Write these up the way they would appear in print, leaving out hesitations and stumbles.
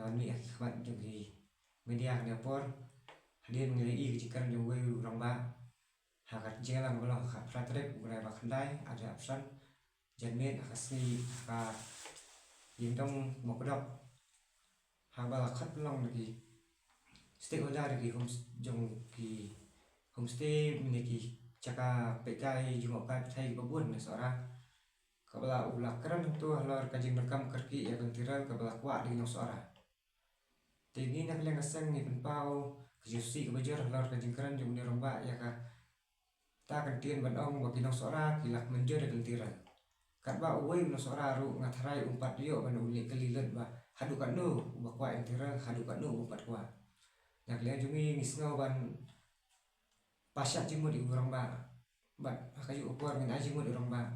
kami akhmat jogi media nepor hadir mengenai kejikan jogi rongba hakat jalan bola hakat pratrek urai bakandai ada absen janmet akasi ka yindong mokdok habal khat long lagi stakeholder lagi homestay meniki caka pekai jumokai thai babun sora kabala ulah keran tu halor kajing rekam kerki ya kentiral kabala kwa di sora tinggi nak leng aseng ni penpau kejusi kebajar halor kajing keran jung ni romba ya ka ta kentien banong bagi sora kilak menjer kentiral kat ba uwe sora ru ngatharai umpat yo ban uli kelilet ba hadu kan nu bakwa kentiral hadu kan nu umpat kwa nak leng jungi ngisngau ban pasat jimut di urang ba bat akayu upor min ajimut di urang ba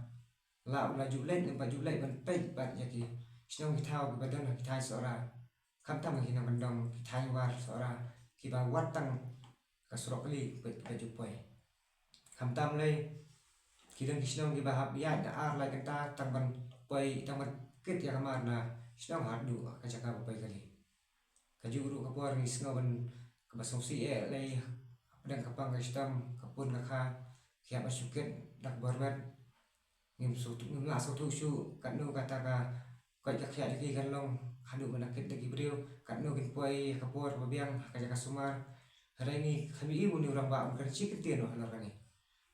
la ula julai nempat julai ban pei bat yaki snong kitau badan kitai sora kam tam kina bandong kitai war sora kiba watang kasrokli ke jupoi kam tam lai kidang snong kiba hab ya da ar lai kenta tang ban poi tang ban kit ya kamar na snong hadu ka jaka poi kali kajuru kapor ni snong ban kabasongsi lai pedang kapang kastam kapun nakha kiap asuket dak barbat ngim la sotu su kanu kata ka kai jakya lagi galong hadu manakit lagi beliau kanu kin poi kapor babiang kajaka sumar hari ini kami ibu ni urang ba kan cik tien no halor kani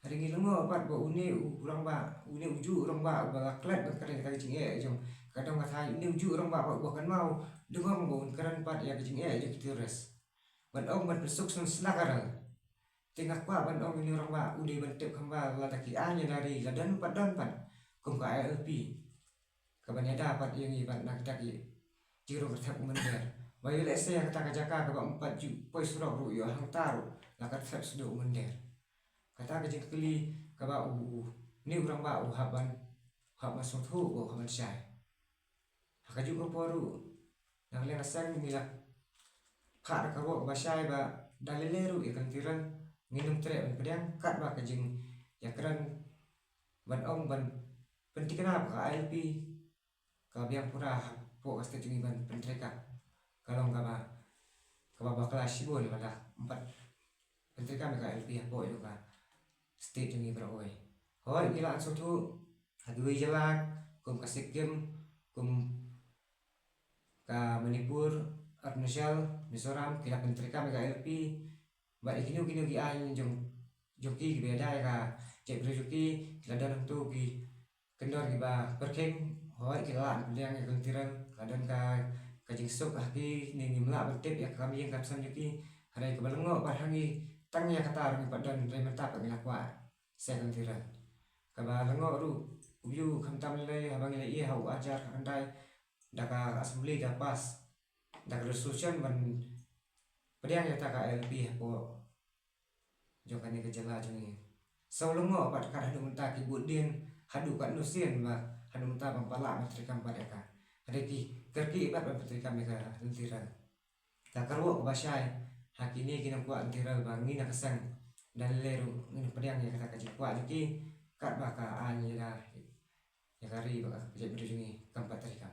hari ini lengo pat ba uni urang ba uni uju urang ba klet ban karen ka cing jong kadang kata ini uju urang ba kan mau dengong ba un karen pat ya cing je kitires ban ong ban besuk sun slakaral tingak pa ban ong ini orang ba udi bentuk kamba lataki anya dari ladan padan pan kum ka LP kabanya dapat yang iban nak taki jiro bertak mender bayu lese yang kata kajaka ka 4 ju poi surok ru yo hang taru lakat sep sudo mender kata kajing keli ka ba ni orang ba haban hab masuk thu ko kaman syai hakaju ko poru nang le nasang milak ka ka ro ba syai ba daleleru ikan tiran minum trek ban pedang kat ba kajing ya keran ban ong ban penting kenapa ka LP ka biang pura po kasta jungi ban pentreka kalau ka ba kelas sibol pada 4 pentreka ka LP po itu ka state jungi bro oi hoi gila sotu hadui jelak kum kasik game kum ka Manipur Arunachal Mizoram kila pentreka ka LP ba ikinu kinu ki an joki beda ka cek joki ladan tu ki kendor ki ba berkeng hoi kila yang kentiran ladan ka kajing sok ki ni nimla betep ya kami yang kapsan joki hari ke balengo ba hangi tang ya kata ru padan re mentap ngila kwa se kentiran ka ba lengo ru uyu khamtam le habang le iya hau ajar andai daka assembly da pas dak resolution ban pedang ya taka LP po jokan ni kejala jungi sau lengo pat ka hadu mentah ki budin hadu kan nusien ba hadu mentah pampala matrikam pada ka adeki kerki pat matrikam ka lentiran ta karwo ba syai hakini kina kuat lentiran bangi na kesang dan leru ngin pedang ya kata kajikwa joki kat ba ka anya da ya kari ba jadi jungi kampat trikam